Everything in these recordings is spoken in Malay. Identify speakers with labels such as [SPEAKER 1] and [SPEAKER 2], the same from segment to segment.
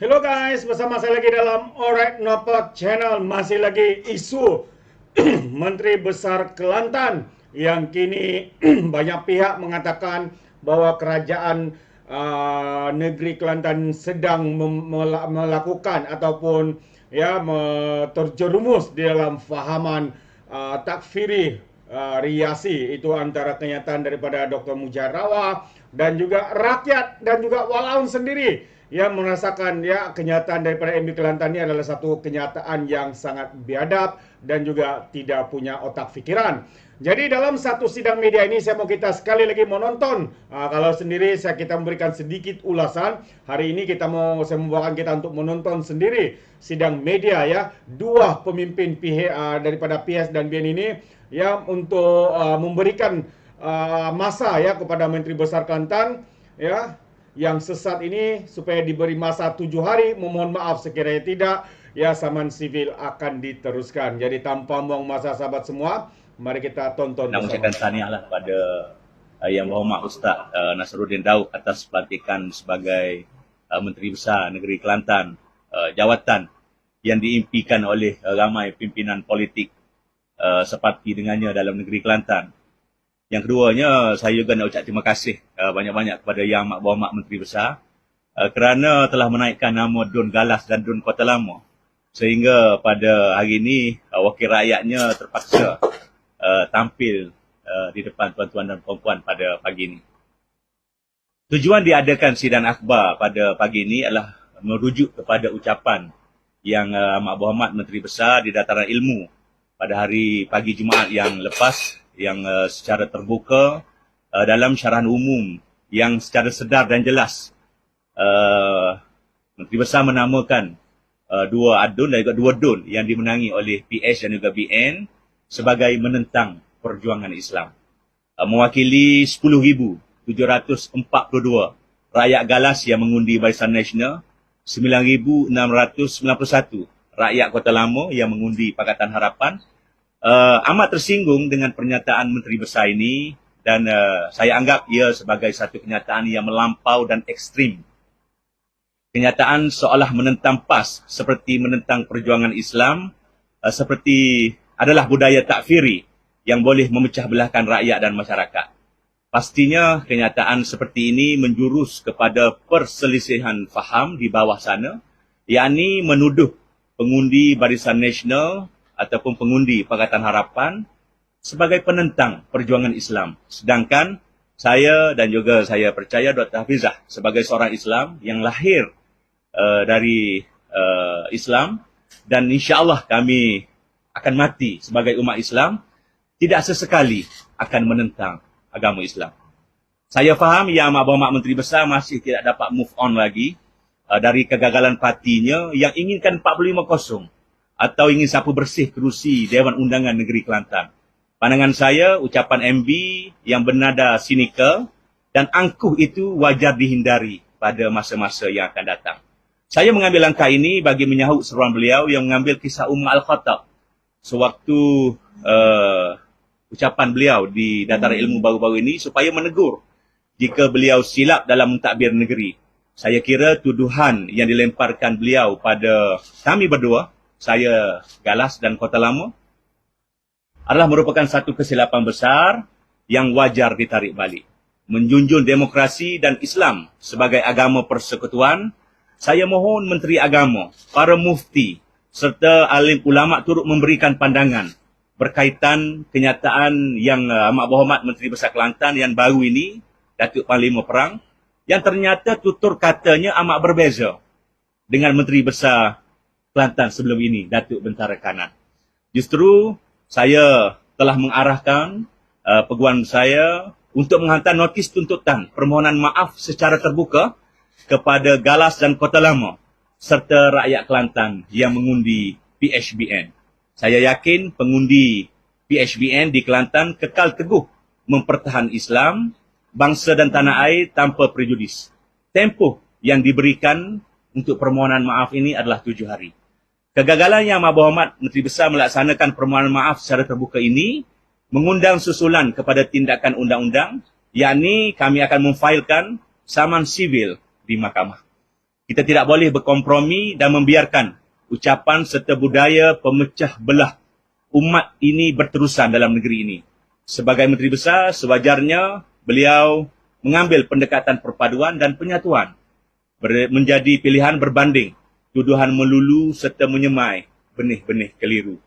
[SPEAKER 1] Hello guys, bersama saya lagi dalam Orek Nopot Channel. Masih lagi isu Menteri Besar Kelantan yang kini banyak pihak mengatakan bahwa kerajaan negeri Kelantan sedang melakukan ataupun terjerumus di dalam fahaman takfiri riasi. Itu antara kenyataan daripada Dr. Mujarawa dan juga rakyat dan juga walaun sendiri yang merasakan kenyataan daripada MB Kelantan ini adalah satu kenyataan yang sangat biadab dan juga tidak punya otak fikiran. Jadi dalam satu sidang media ini saya mau kita sekali lagi menonton. Kalau sendiri kita memberikan sedikit ulasan. Hari ini saya membawakan kita untuk menonton sendiri sidang media dua pemimpin daripada PS dan BN ini untuk memberikan masa kepada Menteri Besar Kelantan yang sesat ini supaya diberi masa 7 hari. Memohon maaf sekiranya tidak, saman sivil akan diteruskan. Jadi tanpa buang masa sahabat semua, mari kita tonton.
[SPEAKER 2] Nak mengucapkan tahniahlah pada Yang Berhormat Ustaz Nasruddin Daud atas pelantikan sebagai Menteri Besar Negeri Kelantan, jawatan yang diimpikan oleh ramai pimpinan politik seperti dengannya dalam negeri Kelantan. Yang keduanya, saya juga nak ucap terima kasih banyak-banyak kepada Yang Berhormat Menteri Besar kerana telah menaikkan nama Dun Galas dan Dun Kota Lama, sehingga pada hari ini wakil rakyatnya terpaksa tampil di depan tuan-tuan dan puan-puan pada pagi ini. Tujuan diadakan sidang akhbar pada pagi ini adalah merujuk kepada ucapan yang Amat Berhormat Menteri Besar di Dataran Ilmu pada hari pagi Jumaat yang lepas, yang secara terbuka dalam syarahan umum yang secara sedar dan jelas Menteri Besar menamakan dua adun dan juga dua dun yang dimenangi oleh PS dan juga BN sebagai menentang perjuangan Islam. Mewakili 10,742 rakyat Galas yang mengundi Barisan Nasional, 9,691 rakyat Kota Lama yang mengundi Pakatan Harapan. Amat tersinggung dengan pernyataan Menteri Besar ini dan saya anggap ia sebagai satu kenyataan yang melampau dan ekstrim. Kenyataan seolah menentang PAS seperti menentang perjuangan Islam, seperti adalah budaya takfiri yang boleh memecah belahkan rakyat dan masyarakat. Pastinya kenyataan seperti ini menjurus kepada perselisihan faham di bawah sana, yakni menuduh pengundi Barisan Nasional ataupun pengundi Pakatan Harapan sebagai penentang perjuangan Islam. Sedangkan saya dan juga saya percaya Dr. Hafizah sebagai seorang Islam yang lahir dari Islam, dan insya-Allah kami akan mati sebagai umat Islam, tidak sesekali akan menentang agama Islam. Saya faham Yang Berhormat Menteri Besar masih tidak dapat move on lagi dari kegagalan partinya yang inginkan 45-0 atau ingin sapu bersih kerusi Dewan Undangan Negeri Kelantan. Pandangan saya, ucapan MB yang bernada sinikal dan angkuh itu wajar dihindari pada masa-masa yang akan datang. Saya mengambil langkah ini bagi menyahut seruan beliau yang mengambil kisah Al-Khattab sewaktu ucapan beliau di Dataran Ilmu baru-baru ini supaya menegur jika beliau silap dalam mentadbir negeri. Saya kira tuduhan yang dilemparkan beliau pada kami berdua, saya Galas dan Kota Lama, adalah merupakan satu kesilapan besar yang wajar ditarik balik. Menjunjung demokrasi dan Islam sebagai agama persekutuan, saya mohon Menteri Agama, para mufti serta alim ulama turut memberikan pandangan berkaitan kenyataan yang Amat Berhormat Menteri Besar Kelantan yang baru ini, Datuk Panglima Perang, yang ternyata tutur katanya amat berbeza dengan Menteri Besar Kelantan sebelum ini, Datuk Bentara Kanan. Justru saya telah mengarahkan peguam saya untuk menghantar notis tuntutan permohonan maaf secara terbuka kepada Galas dan Kota Lama serta rakyat Kelantan yang mengundi PHBN. Saya yakin pengundi PHBN di Kelantan kekal teguh mempertahankan Islam, bangsa dan tanah air tanpa prejudis. Tempoh yang diberikan untuk permohonan maaf ini adalah 7 hari. Kegagalan Yang Berhormat Menteri Besar melaksanakan permohonan maaf secara terbuka ini mengundang susulan kepada tindakan undang-undang, yakni kami akan memfailkan saman sivil di mahkamah. Kita tidak boleh berkompromi dan membiarkan ucapan serta budaya pemecah belah umat ini berterusan dalam negeri ini. Sebagai Menteri Besar, sewajarnya beliau mengambil pendekatan perpaduan dan penyatuan menjadi pilihan berbanding tuduhan melulu serta menyemai benih-benih keliru.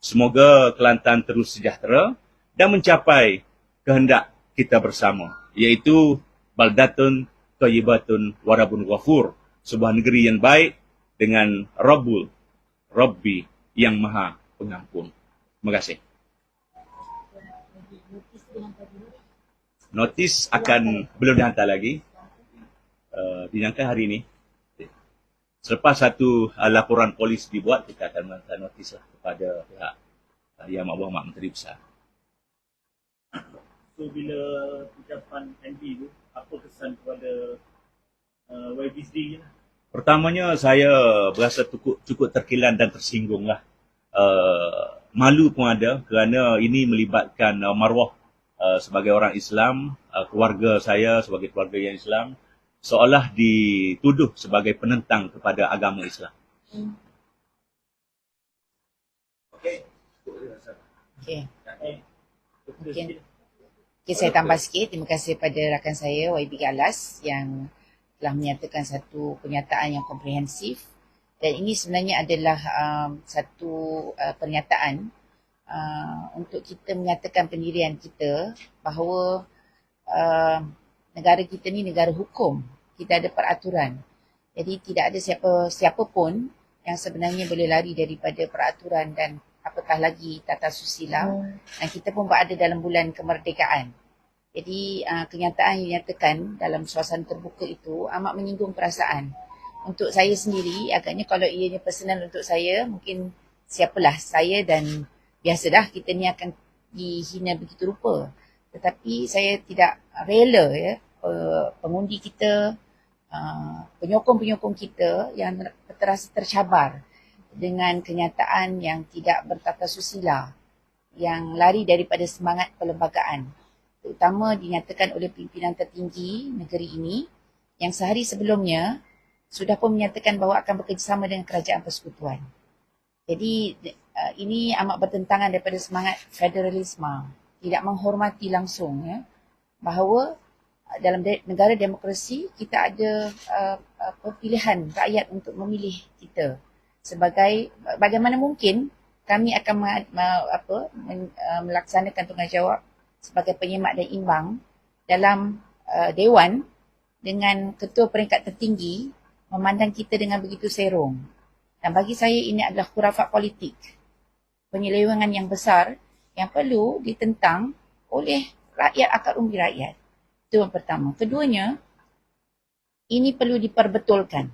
[SPEAKER 2] Semoga Kelantan terus sejahtera dan mencapai kehendak kita bersama, iaitu baldatun thayyibatun warabun ghafur, sebuah negeri yang baik dengan Rabbi yang Maha Pengampun. Terima kasih. Notis akan belum dihantar lagi. Dinyangka hari ini. Selepas satu laporan polis dibuat, kita akan menghantar notis kepada pihak Yang Amat Berhormat Menteri Besar.
[SPEAKER 3] So bila ucapan MB tu, apa kesan kepada YB sendiri lah?
[SPEAKER 2] Pertamanya saya berasa cukup terkilan dan tersinggung lah. Malu pun ada kerana ini melibatkan maruah sebagai orang Islam, keluarga saya sebagai keluarga yang Islam, seolah dituduh sebagai penentang kepada agama Islam.
[SPEAKER 4] Okey.
[SPEAKER 3] Mungkin
[SPEAKER 4] Okey, saya tambah sikit. Terima kasih pada rakan saya YB Galas yang telah menyatakan satu pernyataan yang komprehensif, dan ini sebenarnya adalah satu pernyataan untuk kita menyatakan pendirian kita bahawa negara kita ni negara hukum. Kita ada peraturan. Jadi tidak ada siapa pun yang sebenarnya boleh lari daripada peraturan dan apatah lagi tata susila. Dan kita pun berada dalam bulan kemerdekaan. Jadi kenyataan yang dinyatakan dalam suasana terbuka itu amat menyinggung perasaan. Untuk saya sendiri, agaknya kalau ianya personal untuk saya, mungkin siapalah saya dan biasalah kita ni akan dihina begitu rupa. Tetapi saya tidak rela ya, pengundi kita, penyokong-penyokong kita yang terasa tercabar dengan kenyataan yang tidak bertata susila, yang lari daripada semangat perlembagaan, terutama dinyatakan oleh pimpinan tertinggi negeri ini yang sehari sebelumnya sudah pun menyatakan bahawa akan bekerjasama dengan kerajaan persekutuan. Jadi ini amat bertentangan daripada semangat federalisme, tidak menghormati langsung ya, bahawa dalam negara demokrasi kita ada pilihan rakyat untuk memilih kita sebagai, bagaimana mungkin kami akan melaksanakan tanggungjawab sebagai penyemak dan imbang dalam dewan dengan ketua peringkat tertinggi memandang kita dengan begitu serong. Dan bagi saya ini adalah khurafat politik, penyelewengan yang besar yang perlu ditentang oleh rakyat, akar umbi rakyat. Itu yang pertama. Keduanya, ini perlu diperbetulkan.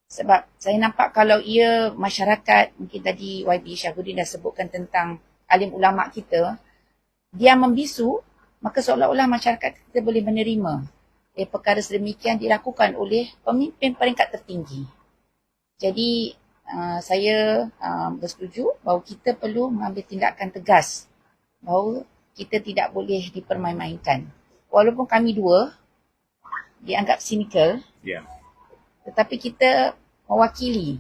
[SPEAKER 4] Sebab saya nampak kalau ia masyarakat, mungkin tadi YB Syahrudin dah sebutkan tentang alim ulama kita, dia membisu, maka seolah-olah masyarakat kita boleh menerima perkara sedemikian dilakukan oleh pemimpin peringkat tertinggi. Jadi saya bersetuju bahawa kita perlu mengambil tindakan tegas bahawa kita tidak boleh dipermain-mainkan. Walaupun kami dua dianggap cynical, tetapi kita mewakili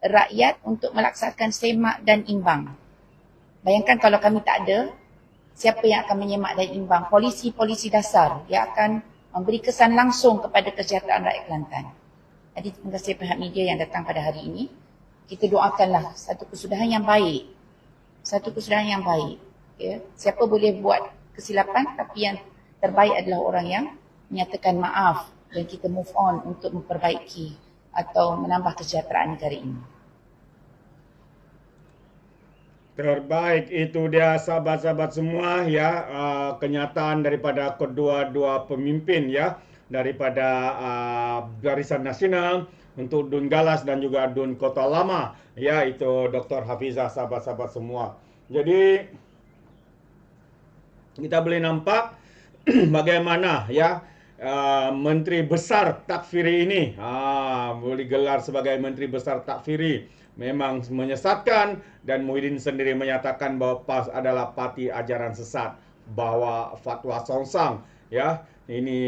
[SPEAKER 4] rakyat untuk melaksanakan semak dan imbang. Bayangkan kalau kami tak ada, siapa yang akan menyemak dan imbang? Polisi-polisi dasar yang akan memberi kesan langsung kepada kesejahteraan rakyat Kelantan. Jadi terima kasih pihak media yang datang pada hari ini. Kita doakanlah satu kesudahan yang baik. Satu kesudahan yang baik. Ya. Siapa boleh buat kesilapan, tapi yang terbaik adalah orang yang menyatakan maaf dan kita move on untuk memperbaiki atau menambah kesejahteraan negara ini.
[SPEAKER 1] Terbaik, itu dia sahabat-sahabat semua ya, kenyataan daripada kedua-dua pemimpin ya, daripada Barisan Nasional untuk Dun Galas dan juga Dun Kota Lama ya, itu Dr. Hafizah, sahabat-sahabat semua. Jadi kita boleh nampak bagaimana ya Menteri Besar Takfiri ini boleh gelar sebagai Menteri Besar Takfiri memang menyesatkan, dan Muhyiddin sendiri menyatakan bahawa PAS adalah parti ajaran sesat, bahawa fatwa songsang ya. Ini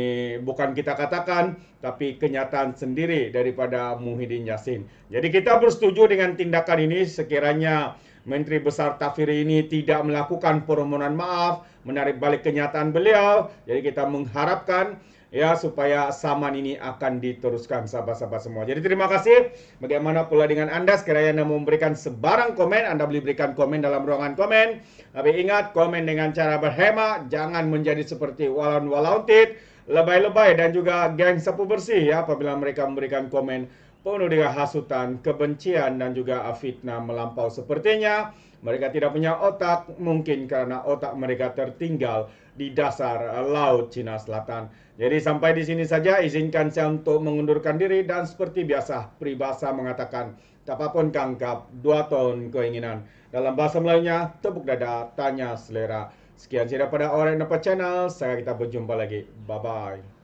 [SPEAKER 1] bukan kita katakan, tapi kenyataan sendiri daripada Muhyiddin Yassin. Jadi kita bersetuju dengan tindakan ini sekiranya Menteri Besar Takfiri ini tidak melakukan permohonan maaf, menarik balik kenyataan beliau. Jadi kita mengharapkan ya supaya saman ini akan diteruskan sahabat-sahabat semua. Jadi terima kasih. Bagaimana pula dengan Anda sekiranya Anda memberikan sebarang komen, Anda boleh berikan komen dalam ruangan komen. Tapi ingat, komen dengan cara berhemat, jangan menjadi seperti walaun-walauntit, lebay-lebay dan juga geng sapu bersih ya apabila mereka memberikan komen penuh dengan hasutan, kebencian dan juga fitnah melampau. Sepertinya mereka tidak punya otak, mungkin karena otak mereka tertinggal di dasar Laut Cina Selatan. Jadi sampai di sini saja, izinkan saya untuk mengundurkan diri dan seperti biasa, peribahasa mengatakan, tapapun kangkap, 2 tahun keinginan. Dalam bahasa Melayunya, tepuk dada, tanya selera. Sekian saja pada Orang Dapat Channel, saya kita berjumpa lagi. Bye-bye.